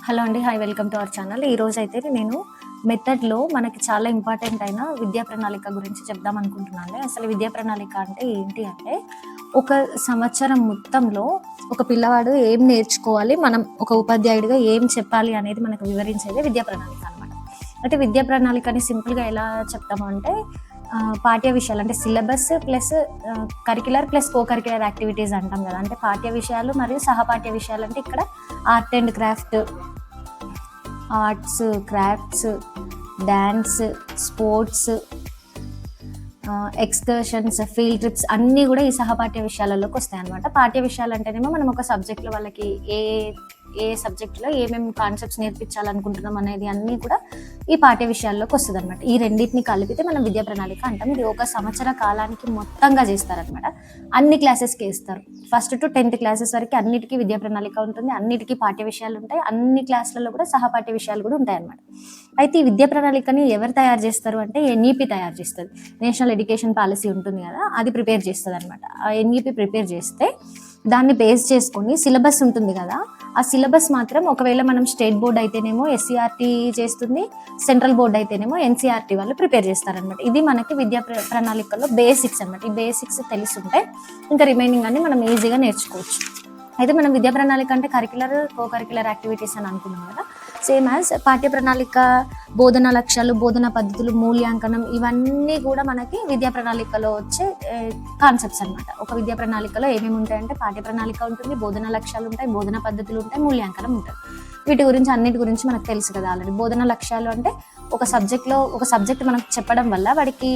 Hello అండి. Hi, welcome to our channel. ఈరోజు అయితే నేను మెథడ్లో మనకి చాలా ఇంపార్టెంట్ అయిన విద్యా ప్రణాళిక గురించి చెప్దాం అనుకుంటున్నాను. అసలు విద్యా ప్రణాళిక అంటే ఏంటి అంటే, ఒక సంవత్సరం మొత్తంలో ఒక పిల్లవాడు ఏం నేర్చుకోవాలి, మనం ఒక ఉపాధ్యాయుడిగా ఏం చెప్పాలి అనేది మనకు వివరించేది విద్యా ప్రణాళిక అనమాట. అయితే విద్యా ప్రణాళికని సింపుల్గా ఎలా చెప్తాము అంటే, పాఠ్య విషయాలు అంటే syllabus plus curricular plus co curricular activities అంటాం కదా. అంటే పాఠ్య విషయాలు మరియు సహపాఠ్య విషయాలు అంటే ఇక్కడ art and craft, arts, crafts, dance, sports, excursions, field trips అన్నీ కూడా ఈ సహపాఠ్య విషయాలలోకి వస్తాయి అనమాట. పాఠ్య విషయాలు అంటేనేమో మనం ఒక సబ్జెక్ట్లో వాళ్ళకి ఏ ఏ సబ్జెక్ట్లో ఏమేమి కాన్సెప్ట్స్ నేర్పించాలనుకుంటున్నాం అనేది అన్నీ కూడా ఈ పాఠ్య విషయాల్లోకి వస్తుంది అనమాట. ఈ రెండింటిని కలిపితే మనం విద్యా ప్రణాళిక అంటాం. ఇది ఒక సంవత్సర కాలానికి మొత్తంగా చేస్తారనమాట. అన్ని క్లాసెస్కి ఇస్తారు. 1st to 10th క్లాసెస్ వరకు అన్నిటికీ విద్యా ప్రణాళిక ఉంటుంది. అన్నిటికీ పాఠ్య విషయాలు ఉంటాయి. అన్ని క్లాసులలో కూడా సహపాఠ్య విషయాలు కూడా ఉంటాయి అనమాట. అయితే ఈ విద్యా ప్రణాళికని ఎవరు తయారు చేస్తారు అంటే ఎన్ఈపి తయారు చేస్తుంది. నేషనల్ ఎడ్యుకేషన్ పాలసీ ఉంటుంది కదా, అది ప్రిపేర్ చేస్తుంది అనమాట. ఆ ఎన్ఈపి ప్రిపేర్ చేస్తే దాన్ని బేస్ చేసుకొని సిలబస్ ఉంటుంది కదా, ఆ సిలబస్ మాత్రం ఒకవేళ మనం స్టేట్ బోర్డ్ అయితేనేమో ఎస్సీఆర్టీ చేస్తుంది, సెంట్రల్ బోర్డ్ అయితేనేమో ఎన్సీఆర్టీ వాళ్ళు ప్రిపేర్ చేస్తారనమాట. ఇది మనకి విద్యా ప్రణాళికలో బేసిక్స్ అనమాట. ఈ బేసిక్స్ తెలుసుంటే ఇంకా రిమైనింగ్ అన్ని మనం ఈజీగా నేర్చుకోవచ్చు. అయితే మనం విద్యా ప్రణాళిక అంటే కరిక్యులర్, కో కరిక్యులర్ యాక్టివిటీస్ అని అనుకున్నాం కదా. సేమ్ యాజ్ పాఠ్య ప్రణాళిక, బోధనా లక్ష్యాలు, బోధనా పద్ధతులు, మూల్యాంకనం, ఇవన్నీ కూడా మనకి విద్యా ప్రణాళికలో వచ్చే కాన్సెప్ట్స్ అనమాట. ఒక విద్యా ప్రణాళికలో ఏమేమి ఉంటాయంటే పాఠ్య ప్రణాళిక ఉంటుంది, బోధనా లక్ష్యాలు ఉంటాయి, బోధనా పద్ధతులు ఉంటాయి, మూల్యాంకనం ఉంటుంది. వీటి గురించి అన్నిటి గురించి మనకు తెలుసు కదా ఆల్రెడీ. బోధనా లక్ష్యాలు అంటే ఒక సబ్జెక్ట్ మనకు చెప్పడం వల్ల వాడికి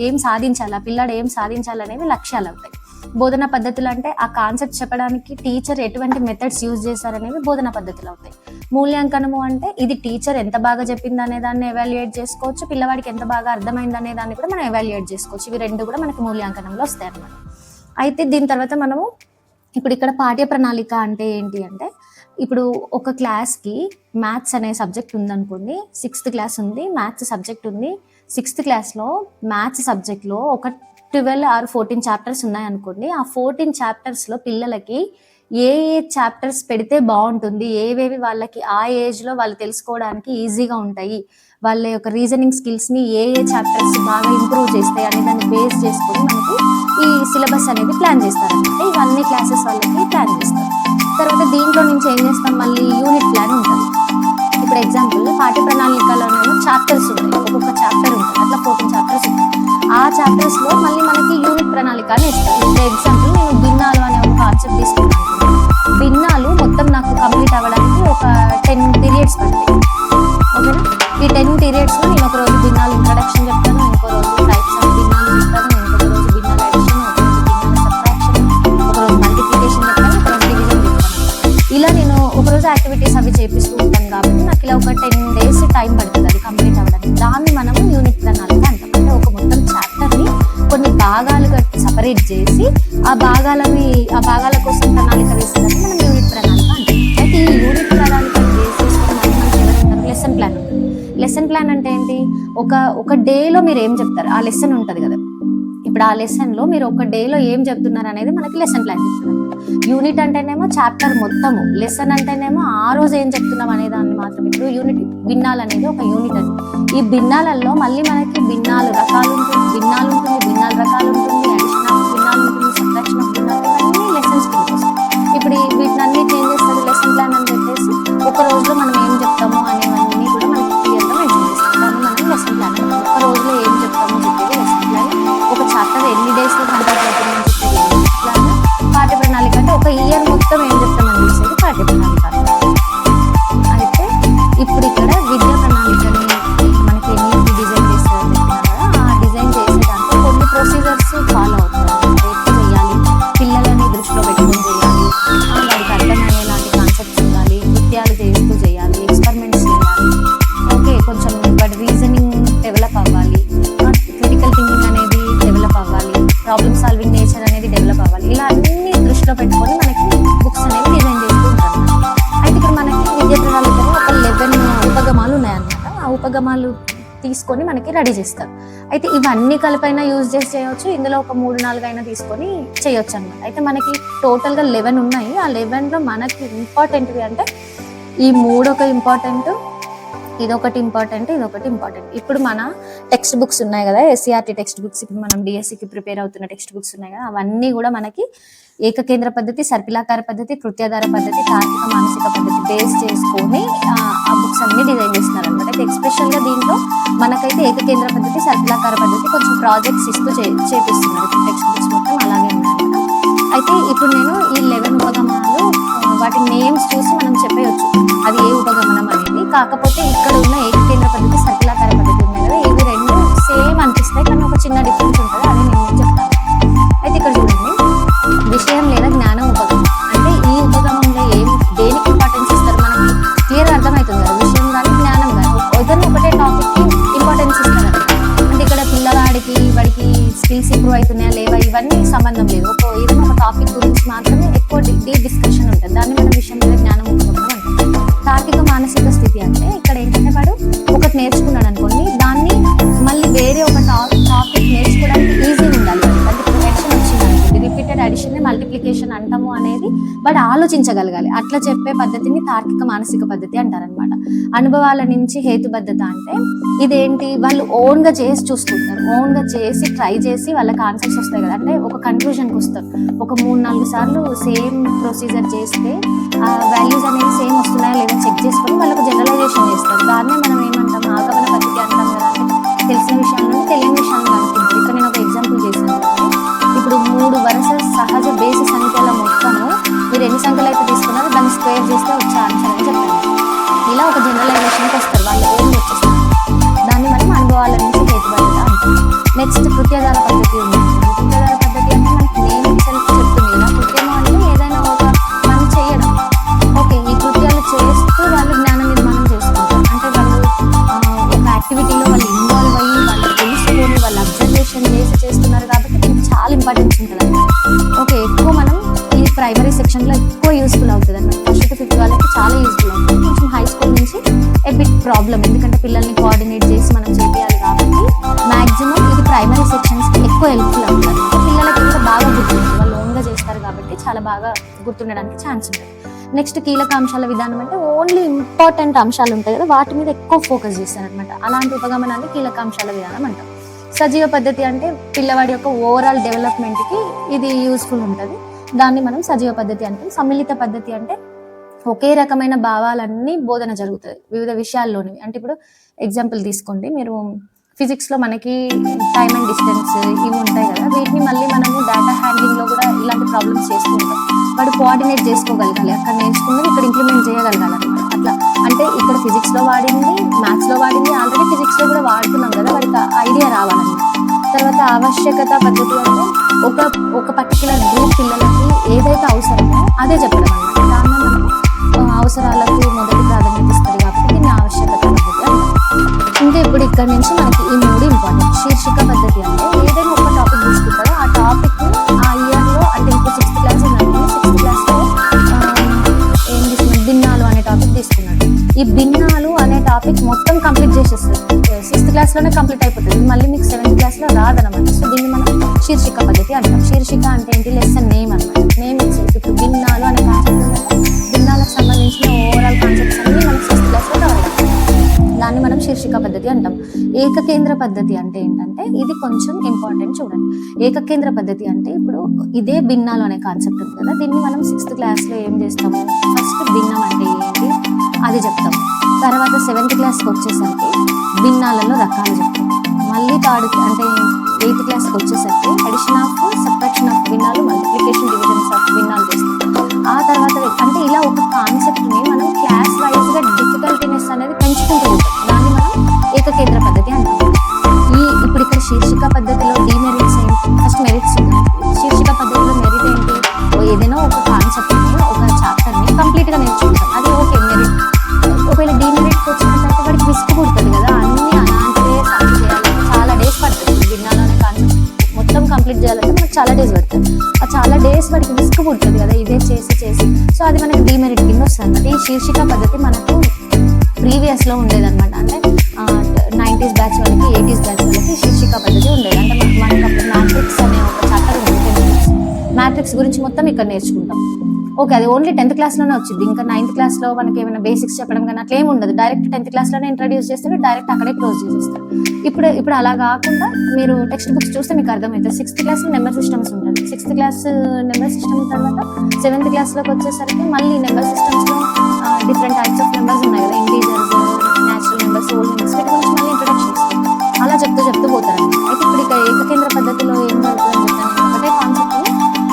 ఏం సాధించాలి, ఆ పిల్లాడు ఏం సాధించాలనేవి లక్ష్యాలు అవుతాయి. బోధనా పద్ధతులు అంటే ఆ కాన్సెప్ట్ చెప్పడానికి టీచర్ ఎటువంటి మెథడ్స్ యూజ్ చేశారనేవి బోధనా పద్ధతులు అవుతాయి. మూల్యాంకనము అంటే ఇది టీచర్ ఎంత బాగా చెప్పింది అనే దాన్ని ఎవాల్యుయేట్ చేసుకోవచ్చు, పిల్లవాడికి ఎంత బాగా అర్థమైంది అనే దాన్ని కూడా మనం ఎవాల్యుయేట్ చేసుకోవచ్చు. ఇవి రెండు కూడా మనకి మూల్యాంకనంలో వస్తాయి అన్నమాట. అయితే దీని తర్వాత మనము ఇప్పుడు ఇక్కడ పాఠ్య ప్రణాళిక అంటే ఏంటి అంటే, ఇప్పుడు ఒక క్లాస్కి మ్యాథ్స్ అనే సబ్జెక్ట్ ఉందనుకోండి. 6th క్లాస్ ఉంది, మ్యాథ్స్ సబ్జెక్ట్ ఉంది. 6th క్లాస్లో మ్యాథ్స్ సబ్జెక్ట్లో ఒక 12 or 14 చాప్టర్స్ ఉన్నాయనుకోండి. ఆ 14 చాప్టర్స్లో పిల్లలకి ఏ చాప్టర్స్ పెడితే బాగుంటుంది, ఏవేవి వాళ్ళకి ఆ ఏజ్లో వాళ్ళు తెలుసుకోవడానికి ఈజీగా ఉంటాయి, వాళ్ళ యొక్క రీజనింగ్ స్కిల్స్ని ఏ చాప్టర్స్ బాగా ఇంప్రూవ్ చేస్తాయి అనే దాన్ని బేస్ చేసుకొని మనకి ఈ సిలబస్ అనేది ప్లాన్ చేస్తారనమాట. ఇవన్నీ క్లాసెస్ వాళ్ళకి ప్లాన్ చేస్తారు. తర్వాత దీంట్లో నుంచి ఏం చేస్తాం, మళ్ళీ యూనిట్ ప్లాన్ ఉంటుంది. ఇప్పుడు ఎగ్జాంపుల్ పాఠ్య ప్రణాళికలోనేమో చాప్టర్స్ ఉంటాయి, ఒక్కొక్క చాప్టర్ ఉంటుంది, అట్లా 14 చాప్టర్స్ ఉంటాయి. ఆ చాప్టర్స్లో మళ్ళీ మనకి యూనిట్ ప్రణాళిక అని ఇస్తారు. ఇప్పుడు ఎగ్జాంపుల్ నేను భిన్నాలు అనే ఒక కాన్సెప్ట్ తీసుకున్నాను. భిన్నాలు మొత్తం నాకు కంప్లీట్ అవ్వడానికి ఒక 10 పీరియడ్స్ పడతాయి. ఓకేనా? ఈ 10 పీరియడ్స్లో నేను ఒక రోజు భిన్నాలు ఇంట్రడక్షన్ చెప్తాను, ఇంకో రోజు టైప్స్ ఆఫ్ భిన్నాలు చెప్తాను, ఇంకొక రోజు భిన్నాల అడిషన్, ఒక రోజు భిన్నాల సబ్ట్రాక్షన్, ఒక రోజు మల్టిప్లికేషన్ చెప్తాను, ఒక రోజు డివిజన్ చెప్తాను. ఇలా నేను ఒక రోజు యాక్టివిటీస్ అవి చేపిస్తూ ఉంటాను కాబట్టి నాకు ఇలా ఒక 10 days టైం పడుతుంది అది కంప్లీట్ అవ్వడానికి. దాన్ని మనం యూనిట్ ప్రణాళిక అంటాం. అంటే ఒక మొత్తం చాప్టర్ని కొన్ని భాగాలుగా సపరేట్ చేసి ఆ భాగాల కోసం ప్రణాళిక వేసేదాన్ని మనం యూనిట్ ప్రణాళిక అంటాం. అయితే ఈ యూనిట్ ప్రణాళికను బేస్ చేసుకొని మనకి ఎవరంటారు, లెసన్ ప్లాన్ ఉంటుంది. లెసన్ ప్లాన్ అంటే ఏంటి, ఒక డేలో మీరు ఏం చెప్తారు, ఆ లెసన్ ఉంటుంది కదా. ఇప్పుడు ఆ లెసన్లో మీరు ఒక డేలో ఏం చెప్తున్నారు అనేది మనకి లెసన్ ప్లాన్ చెప్తున్నారు. యూనిట్ అంటేనేమో చాప్టర్ మొత్తము, లెసన్ అంటేనేమో ఆ రోజు ఏం చెప్తున్నాం అనే దాన్ని మాత్రం. ఇప్పుడు యూనిట్ భిన్నాలు అనేది ఒక యూనిట్ అండి. ఈ భిన్నాలలో మళ్ళీ మనకి భిన్నాలు రకాలు ఉంటుంది, భిన్నాల రకాలు ఉంటుంది, అడిషన్ ఆఫ్ భిన్నాలు ఉంటుంది, సబ్ట్రాక్షన్ ఆఫ్ భిన్నాలు, ఇవన్నీ లెసన్స్ కింద. ఇప్పుడు వీటిని అన్ని చేంజ్ చేస్తుంది లెసన్ ప్లాన్ అని చెప్పేసి ఒక రోజులో మనం ఏం చెప్తాము అనేవన్నీ కూడా మనకి క్లియర్గా మెన్షన్ చేస్తాం. దాన్ని మనం లెసన్ ప్లాన్ అంటాం. ఒక రోజులో ఏం చెప్తామో చెప్పేది లెసన్ ప్లాన్. ఒక చాప్టర్ ఎన్ని డేస్లో కంప్లీట్ అవుతుందని చెప్పేది లెసన్ ప్లాన్. పాఠ్య ప్రణాళిక అంటే ఒక ఇయర్ మొత్తం ఏం చెప్తామని చూసేది పాఠ్య ప్రణాళిక. అయితే ఇప్పుడు ఇక్కడ విద్యా ప్రణాళికని మనకి ఎన్ని డిజైన్ చేస్తారని చెప్తున్నారు కదా, ఆ డిజైన్ చేసేదాంట్లో కొన్ని ప్రొసీజర్స్ ఫాలో అవుతారు. ఎప్పుడు చేయాలి, పిల్లలని దృష్టిలో పెట్టుకుని చేయాలి, వాడికి అర్థమయ్యేలాంటి కాన్సెప్ట్స్ ఉండాలి, నృత్యాలు చేస్తూ చేయాలి, ఎక్స్పెరిమెంట్స్ చేయాలి. ఓకే, కొంచెం వాడి రీజనింగ్ డెవలప్ అవ్వాలి, క్రిటికల్ థింకింగ్ అనేది డెవలప్ అవ్వాలి, ప్రాబ్లమ్ సాల్వింగ్ నేచర్ అనేది డెవలప్ అవ్వాలి. ఇలా అన్ని దృష్టిలో పెట్టుకొని మనకి బుక్స్ అనేవి డిజైన్ చేస్తూ ఉంటారు. అయితే ఇక్కడ మనకి విద్యా ప్రణాళికలో ఒక 11 ఉపగమాలు ఉన్నాయన్నమాట. ఆ ఉపగమాలు తీసుకొని మనకి రెడీ చేస్తారు. అయితే ఇవన్నీ కలిపైనా యూజ్ చేసి చేయవచ్చు, ఇందులో ఒక 3-4 అయినా తీసుకొని చేయొచ్చు అనమాట. అయితే మనకి టోటల్గా 11 ఉన్నాయి. ఆ 11లో మనకి ఇంపార్టెంట్వి అంటే ఈ మూడు ఒక ఇంపార్టెంట్, ఇదొకటి ఇంపార్టెంట్. ఇప్పుడు మన టెక్స్ట్ బుక్స్ ఉన్నాయి కదా, ఎస్సీఆర్టీ టెక్స్ట్ బుక్స్, ఇప్పుడు మనం డిఎస్సికి ప్రిపేర్ అవుతున్న టెక్స్ట్ బుక్స్ ఉన్నాయి కదా, అవన్నీ కూడా మనకి ఏకకేంద్ర పద్ధతి, సర్పిలాకార పద్ధతి, కృత్యాధార పద్ధతి, తార్కిక మానసిక పద్ధతి బేస్ చేసుకొని ఆ బుక్స్ అన్ని డిజైన్ చేస్తున్నారు అనమాట. అయితే ఎక్స్పెషల్గా దీంట్లో మనకైతే ఏకకేంద్ర పద్ధతి, సర్పిలాకార పద్ధతి కొంచెం ప్రాజెక్ట్స్ ఇస్తూ చేపిస్తున్నారు. ఇప్పుడు టెక్స్ట్ బుక్స్ మొత్తం అలాగే ఉన్నాయన్నమాట. అయితే ఇప్పుడు నేను ఈ 11 ఉపగమనాలు వాటి నేమ్స్ చూసి మనం చెప్పేయచ్చు అది ఏ ఉపగమనం అనేది. కాకపోతే ఇక్కడ ఉన్న ఏకకేంద్ర పద్ధతి, సర్పిలాకార పద్ధతి ఉన్నాయి కదా, ఇవి రెండు సేమ్ అనిపిస్తాయి, కానీ ఒక చిన్న డిఫరెన్స్ ఉంటుంది, అది నేను చెప్తాను. అయితే ఇక్కడ చూడండి, విషయం లేదా జ్ఞానం ఉపగమం అంటే ఈ ఉపగమంలో దేనికి ఇంపార్టెన్స్ ఇస్తారు మనకి క్లియర్ అర్థమవుతుంది కదా. విషయం కానీ జ్ఞానం కానీ ఏదైనా ఒకటే టాపిక్ కి ఇంపార్టెన్స్ ఇస్తారు. అంటే ఇక్కడ పిల్లవాడికి వాడికి స్కిల్స్ ఇంప్రూవ్ అవుతున్నాయా లేవా ఇవన్నీ సంబంధం లేదు. ఏదైనా ఒక టాపిక్ గురించి మాత్రమే ఎక్కువ డీప్ డిస్కషన్ ఉంటుంది, దాన్ని మనం విషయం లేదా జ్ఞానం ఉపగమనం అంటాం. తార్కిక మానసిక స్థితి అంటే ఇక్కడ ఏంటంటే వాడు ఒకటి నేర్చుకున్నాడు అనుకోండి, దాన్ని మళ్ళీ వేరే ఒక టాపిక్ నేర్చుకోవడానికి ఈజీ ఉండాలి. అంటే ఇప్పుడు అడిషన్ వచ్చింది అనుకోండి, రిపీటెడ్ అడిషన్ మల్టిప్లికేషన్ అంటాము అనేది వాడు ఆలోచించగలగాలి. అట్లా చెప్పే పద్ధతిని తార్కిక మానసిక పద్ధతి అంటారనమాట. అనుభవాల నుంచి హేతుబద్ధత అంటే ఇదేంటి, వాళ్ళు ఓన్ గా చేసి చూసుకుంటారు, ఓన్ గా చేసి ట్రై చేసి వాళ్ళకి ఆన్సర్స్ వస్తాయి కదా, అంటే ఒక కన్క్లూజన్కి వస్తారు. ఒక 3-4 సార్లు సేమ్ ప్రొసీజర్ చేస్తే ఆ వాల్యూస్ అనేవి సేమ్ వస్తున్నాయా లేదా చెక్ చేసుకొని వాళ్ళకు జనరలైజేషన్ చేస్తారు. దాన్నే మనం ఏమంటాం, ఆగమన పద్ధతి అంటాం కదా. అంటే తెలిసిన విషయాల నుండి తెలియని విషయాలను అనుకుంటారు. ఇక్కడ నేను ఒక ఎగ్జాంపుల్ చేశాను. ఇప్పుడు 3 వరుస సహజ బేసి సంఖ్యల మొత్తము మీరు ఎన్ని సంఖ్యలు అయితే తీసుకున్నారో దాన్ని స్క్వేర్ చేస్తే వచ్చే ఆన్సర్ అని చెప్తారు. ఇలా ఒక జనరలైజేషన్కి వస్తారు, వాళ్ళు ఓన్ వచ్చేస్తారు. దాన్ని మనం అనుభవాల నుంచి హేతుబద్ధత అంటాం. నెక్స్ట్ కృత్యాధార పద్ధతి ఉంది. కృత్యాధార పద్ధతి అంటే మనకి నేమ్ సెల్ఫ్ చెప్తుంది కదా, కృత్యము అంటే ఏదైనా ఒక పని చేయడం. ఓకే, ఈ కృత్యాలు చేస్తూ వాళ్ళు జ్ఞాన నిర్మాణం చేసుకుంటారు. అంటే వాళ్ళు ఒక యాక్టివిటీలో వాళ్ళు ఇన్వాల్వ్ అయ్యి వాళ్ళు తెలుసుకొని వాళ్ళు అబ్జర్వేషన్ చేస్తున్నారు కాబట్టి దీనికి చాలా ఇంపార్టెన్స్ ఉంటుంది అన్నమాట. ఓకే, ఎక్కువ మనం ఈ ప్రైమరీ సెక్షన్లో ఎక్కువ యూస్ఫుల్ అవుతుంది అన్నమాట. ఫస్ట్ టు ఫిఫ్త్ వాళ్ళకి చాలా యూస్ఫుల్ అవుతుంది. కొంచెం హై స్కూల్ నుంచి ఏ బిట్ ప్రాబ్లం, ఎందుకంటే పిల్లల్ని కోఆర్డినేట్ చేసి మనం చేయాలి కాబట్టి మ్యాక్సిమం ఇది ప్రైమరీ సెక్షన్స్కి ఎక్కువ హెల్ప్ఫుల్ అవుతుంది. పిల్లలకి కూడా బాగా గుర్తుంది, వాళ్ళు ఓన్గా చేస్తారు కాబట్టి చాలా బాగా గుర్తుండడానికి ఛాన్స్ ఉంటుంది. నెక్స్ట్ కీలక అంశాల విధానం అంటే ఓన్లీ ఇంపార్టెంట్ అంశాలు ఉంటాయి కదా, వాటి మీద ఎక్కువ ఫోకస్ చేస్తారు అనమాట. అలాంటి ఉపగమనాన్ని కీలక అంశాల విధానం అంటాం. సజీవ పద్ధతి అంటే పిల్లవాడి యొక్క ఓవరాల్ డెవలప్మెంట్కి ఇది యూస్ఫుల్ ఉంటుంది, దాన్ని మనం సజీవ పద్ధతి అంటాం. సమ్మిళిత పద్ధతి అంటే ఒకే రకమైన భావాలన్నీ బోధన జరుగుతుంది వివిధ విషయాల్లోనివి. అంటే ఇప్పుడు ఎగ్జాంపుల్ తీసుకోండి, మీరు ఫిజిక్స్లో మనకి టైమ్ అండ్ డిస్టెన్స్ ఇవి ఉంటాయి కదా, వీటిని మళ్ళీ మనము డేటా హ్యాండ్లింగ్లో కూడా ఇలాంటి ప్రాబ్లమ్స్ చేసుకుంటాం. వాడు కోఆర్డినేట్ చేసుకోగలగాలి, అక్కడ నేర్చుకున్నది ఇక్కడ ఇంప్లిమెంట్ చేయగలగాలి అనమాట. అట్లా అంటే ఇక్కడ ఫిజిక్స్లో వాడింది, మ్యాథ్స్లో వాడింది, ఆల్రెడీ ఫిజిక్స్లో కూడా వాడుతున్నాం కదా, వాడికి ఐడియా రావాలన్నమాట. తర్వాత ఆవశ్యకత పద్ధతి అంటే ఒక పర్టికులర్ గ్రూప్ పిల్లలకి ఏదైతే అవసరమో అదే చెప్పడం అనమాట. దాన్ని మనం అవసరాలకు మొదటి ప్రాధాన్యత ఇస్తుంది కాబట్టి దీన్ని ఆవశ్యకత పద్ధతి అంటాం. ఇంకా ఇప్పుడు ఇక్కడ నుంచి మనకి ఈ 3 ఇంపార్టెంట్. శీర్షిక పద్ధతి అంటే ఏదైనా ఒక టాపిక్ తీసుకుంటారో ఆ టాపిక్ ఆ ఇయర్లో, అంటే ఇప్పుడు 6th క్లాస్ ఉందంటే 6th క్లాస్లో ఏం తీసుకున్నాడు, భిన్నాలు అనే టాపిక్ తీసుకున్నాడు. ఈ భిన్నాలు అనే టాపిక్ మొత్తం కంప్లీట్ చేసేస్తుంది, 6th క్లాస్లోనే కంప్లీట్ అయిపోతుంది, మళ్ళీ మీకు 7th క్లాస్లో రాదనమాట. సో దీన్ని మనం శీర్షిక పద్ధతి అంటాం. శీర్షిక అంటే ఏంటి, లెసన్ నేమ్ అనమాట. నేమ్ ఇచ్చేసి ఇప్పుడు భిన్నాలు అనే కాన్సెప్ట్ ఉందంటే భిన్నాలకు సంబంధించిన ఓవరాల్ కాన్సెప్ట్స్ అన్ని మనం 6th క్లాస్లో కవర్ అవుతాం, దాన్ని మనం శీర్షిక పద్ధతి అంటాం. ఏకకేంద్ర పద్ధతి అంటే ఏంటంటే ఇది కొంచెం ఇంపార్టెంట్ చూడండి. ఏకకేంద్ర పద్ధతి అంటే ఇప్పుడు ఇదే భిన్నాలు అనే కాన్సెప్ట్ ఉంది కదా, దీన్ని మనం 6th క్లాస్లో ఏం చేస్తాము, ఫస్ట్ భిన్నం అంటే ఏంటి అది చెప్తాం. తర్వాత 7th క్లాస్కి వచ్చేసరికి భిన్నాలలో రకాలు చెప్తాం. మళ్ళీ 3rd అంటే 8th క్లాస్కి వచ్చేసరికి అడిషన్ ఆఫ్, సబ్ట్రాక్షన్ ఆఫ్ భిన్నాలు, మల్టిప్లికేషన్, డివిజన్స్ ఆఫ్ భిన్నాలు చేస్తాం. ఆ తర్వాత అంటే ఇలా ఒక కాన్సెప్ట్ని మనం క్లాస్ వైజ్గా డిఫికల్టీనెస్ అనేది పెంచుకుంటూ ఉంటాం, దాన్ని మనం ఏకకేంద్ర పద్ధతి అంటాం. ఇప్పుడు ఇక్కడ శీర్షిక పద్ధతిలో డిమెరిట్స్ ఏంటి, ఫస్ట్ మెరిట్స్ ఉన్నాయి. శీర్షిక పద్ధతిలో మెరిట్ ఏంటి, ఏదైనా ఒక కాన్సెప్ట్ని ఒక చాప్టర్ని కంప్లీట్గా నేర్చుకుంటాం, అది ఓకే మెరిట్. ఒకవేళ డిమెరిట్కి వచ్చినట్లయితే వాడికి రిస్క్ పుడుతుంది కదా, అన్ని అలాంటిదే సాల్వ్ చేయాలి, చాలా డేస్ పడుతుంది. భిన్నాలు అనే కాన్సెప్ట్ మొత్తం కంప్లీట్ చేయాలంటే మనకు చాలా డేస్ పడుతుంది. ఆ చాలా డేస్ వాడికి రిస్క్ పుడుతుంది కదా ఇదే చేసి, సో అది మనకి డిమెరిట్ కింద వస్తుంది అనమాట. ఈ శీర్షిక పద్ధతి మనకు ప్రీవియస్లో ఉండేదన్నమాట. అంటే 90s బ్యాచ్ వాళ్ళకి 80s బ్యాచ్ వాళ్ళకి శీర్షిక పద్ధతి ఉండేది. అంటే మనకు అప్పుడు మ్యాట్రిక్స్ అనే ఒక చాప్టర్ ఉంది, మ్యాట్రిక్స్ గురించి మొత్తం ఇక్కడ నేర్చుకుంటాం. ఓకే, అది ఓన్లీ 10th క్లాస్లోనే వచ్చింది. ఇంకా 9th క్లాస్లో మనకి ఏమైనా బేసిక్స్ చెప్పడం కానీ అట్లా ఏమి ఉండదు. డైరెక్ట్ 10th క్లాస్లోనే ఇంట్రడ్యూస్ చేస్తాడు, డైరెక్ట్ అక్కడే క్లోజ్ చేసేస్తాడు. ఇప్పుడు అలా కాకుండా మీరు టెక్స్ట్ బుక్స్ చూస్తే మీకు అర్థమవుతుంది. 6th క్లాస్లో నెంబర్ సిస్టమ్స్ ఉంటుంది. 6th క్లాస్ నెంబర్ సిస్టమ్ తర్వాత 7th క్లాస్లోకి వచ్చేసరికి మళ్ళీ నెంబర్ సిస్టమ్స్లో డిఫరెంట్ టైప్స్ ఆఫ్ నెంబర్స్ ఉన్నాయి కదా, integers, natural numbers, whole numbers, వీటి గురించి మళ్ళీ ఇంట్రొడక్షన్ ఇస్తాం. అలా చెప్తూ పోతారు. అయితే ఇప్పుడు ఇక ఏకకేంద్ర పద్ధతిలో ఏం జరుగుతుందని చెప్తాను. ఒకటే కాన్సెప్ట్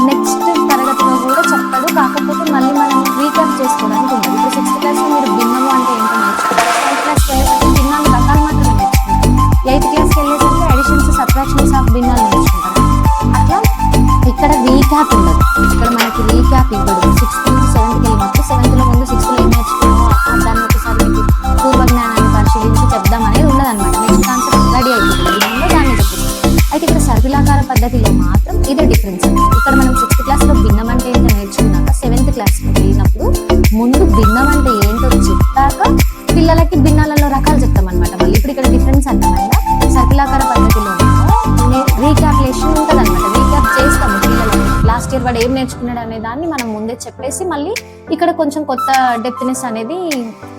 నెక్స్ట్ తరగతిలో కూడా చెప్తాడు, కాకపోతే మళ్ళీ మనం రీక్యాప్ చేసుకోవడానికి ఉంటుంది. ఇప్పుడు 6th క్లాస్లో మీరు భిన్నము అంటే ఏంటో నేర్చుకుంటారు. 7th క్లాస్కి వెళ్ళేసరికి భిన్నాలు రకాలు మాత్రమే నేర్చుకుంటారు. 8th క్లాస్కి వెళ్ళేసరికి అడిషన్స్, సబ్ట్రాక్షన్స్ ఆఫ్ భిన్నాలు నేర్చుకుంటారు. అట్లా ఇక్కడ రీక్యాప్ ఉండదు. ఇక్కడ మనకి రీక్యాప్ ఇవ్వడు. 6th నుంచి 7th వెళ్ళినప్పుడు 7th ముందు 6th ఏం నేర్చుకున్నామో దాన్ని ఒకసారి పూర్వ జ్ఞానాన్ని పరిశీలించి చెప్దాం అనేది ఉండదు అనమాట. నెక్స్ట్ కాన్సెప్ట్ రెడీ అయిపోతుంది, దాన్ని చెప్పేసి. అయితే ఇక్కడ సర్పిలాకార పద్ధతిలో మాత్రం ఇదే డిఫరెన్స్. ఇక్కడ మనం 6th క్లాస్లో భిన్నం అంటే ఏంటో నేర్చుకున్నాక 7th క్లాస్కి వెళ్ళినప్పుడు ముందు భిన్నం అంటే ఏంటో చెప్పాక పిల్లలకి భిన్నాలలో రకాలు చెప్తాం అనమాట. మళ్ళీ ఇప్పుడు ఇక్కడ డిఫరెన్స్ అర్థమైందా? సర్పిలాకార పద్ధతిలో రీక్యాప్యులేషన్ ఉంటుంది అనమాట. రీక్యాప్ చేస్తాము పిల్లలకి లాస్ట్ ఇయర్ వాడు ఏం నేర్చుకున్నాడు అనే దాన్ని మనం ముందే చెప్పేసి మళ్ళీ ఇక్కడ కొంచెం కొత్త డెప్త్నెస్ అనేది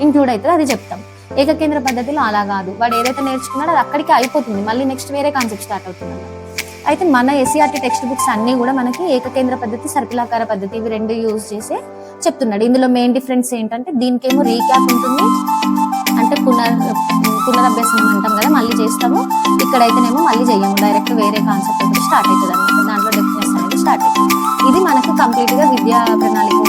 ఇంక్లూడ్ అవుతుంది, అది చెప్తాం. ఏకకేంద్ర పద్ధతిలో అలా కాదు. వాడు ఏదైతే నేర్చుకున్నాడో అది అక్కడికి అయిపోతుంది, మళ్ళీ నెక్స్ట్ వేరే కాన్సెప్ట్ స్టార్ట్ అవుతుంది. అయితే మన ఎస్సీఆర్టీ టెక్స్ట్ బుక్స్ అన్నీ కూడా మనకి ఏకకేంద్ర పద్ధతి, సర్పిలాకార పద్ధతి ఇవి రెండు యూజ్ చేసే చెప్తున్నాడు. ఇందులో మెయిన్ డిఫరెన్స్ ఏంటంటే దీనికేమో రీక్యాప్ ఉంటుంది, అంటే పునరభ్యాసం అంటాం కదా, మళ్ళీ చేస్తాము. ఇక్కడైతేనేమో మళ్ళీ చెయ్యము, డైరెక్ట్ వేరే కాన్సెప్ట్ స్టార్ట్ అవుతుంది అనమాట. దాంట్లో డెఫినెస్ అనేది స్టార్ట్ అవుతుంది. ఇది మనకు కంప్లీట్గా విద్యా ప్రణాళిక